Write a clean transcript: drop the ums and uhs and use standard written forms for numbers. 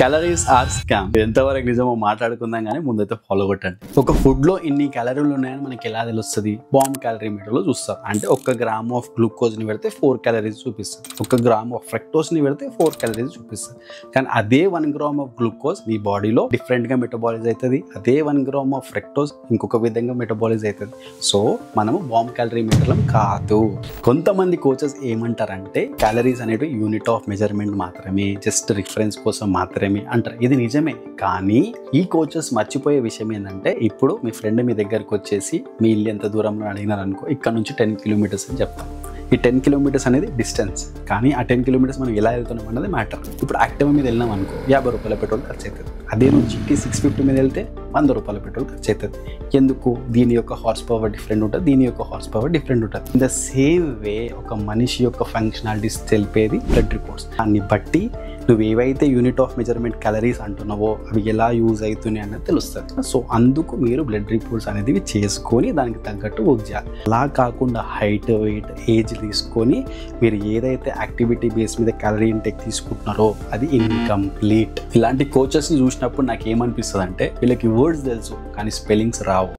Calories are scam. ఎంతవరకు నిజమో మాట్లాడుకుందాం కానీ ముందైతే ఫాలో కొట్టండి. ఒక ఫుడ్ లో ఇన్ని క్యాలరీలు ఉన్నాయని మనకి ఎలా తెలుస్తుంది? బాంబ్ క్యాలరీ మీటర్ లో చూస్తారు. అంటే 1 గ్రామ్ ఆఫ్ గ్లూకోజ్ ని పెడితే 4 క్యాలరీస్ చూపిస్తుంది, 1 గ్రామ్ ఆఫ్ ఫ్రక్టోస్ ని పెడితే 4 క్యాలరీస్ చూపిస్తుంది. కానీ అదే 1 గ్రామ్ ఆఫ్ గ్లూకోజ్ మీ బాడీలో డిఫరెంట్ గా మెటబాలైజ్ అవుతుంది, అదే 1 గ్రామ్ ఆఫ్ ఫ్రక్టోస్ ఇంకొక విధంగా మెటబాలైజ్ అవుతుంది. సో మనము బాంబ్ క్యాలరీ మీటర్లం కాదు. కొంతమంది కోచెస్ ఏమంటారంటే క్యాలరీస్ అనేవి యూనిట్ ఆఫ్ మెజర్మెంట్ మాత్రమే, జస్ట్ రిఫరెన్స్ కోసం మాత్రమే అంటారు. ఇది నిజమే, కానీ ఈ కోచెస్ మర్చిపోయే విషయం ఏంటంటే, ఇప్పుడు మీ ఫ్రెండ్ మీ దగ్గరకు వచ్చేసి మీ ఇల్లు ఎంత దూరంలో అడిగినారు అనుకో, ఇక్కడ నుంచి 10 కిలోమీటర్స్ అని చెప్తాం. ఈ 10 కిలోమీటర్స్ అనేది డిస్టెన్స్, కానీ ఆ 10 కిలోమీటర్స్ మనం ఎలా వెళ్తున్నాం అన్నది మ్యాటర్. ఇప్పుడు యాక్టివా మీద వెళ్ళినాం అనుకో 50 రూపాయల పెట్రోల్ ఖర్చు అవుతుంది. అదే నువ్వు GT 650 మీద వెళ్తే 100 రూపాయల పెట్రోల్ ఖర్చు అవుతుంది. ఎందుకు? దీని యొక్క హార్స్ పవర్ డిఫరెంట్ ఉంటుంది, దీని యొక్క హార్స్ పవర్ డిఫరెంట్ ఉంటుంది. ఇన్ ద సేమ్ వే ఒక మనిషి యొక్క ఫంక్షనాలిటీస్ తెలిపేది బ్లడ్ రిపోర్ట్స్. దాన్ని బట్టి నువ్వు ఏవైతే యూనిట్ ఆఫ్ మెజర్మెంట్ క్యాలరీస్ అంటున్నావో అవి ఎలా యూజ్ అవుతున్నాయి అనేది తెలుస్తుంది. సో అందుకు మీరు బ్లడ్ రిపోర్ట్స్ అనేది చేసుకొని దానికి తగ్గట్టు వర్క్ చేయాలి. అలా కాకుండా హైట్, వెయిట్, ఏజ్ తీసుకొని మీరు ఏదైతే యాక్టివిటీ బేస్ మీద క్యాలరీ ఇంటేక్ తీసుకుంటున్నారో అది ఇన్కంప్లీట్. ఇలాంటి కోచెస్ని చూసినప్పుడు నాకు ఏమనిపిస్తుంది అంటే, వీళ్ళకి వర్డ్స్ తెలుసు కానీ స్పెల్లింగ్స్ రావు.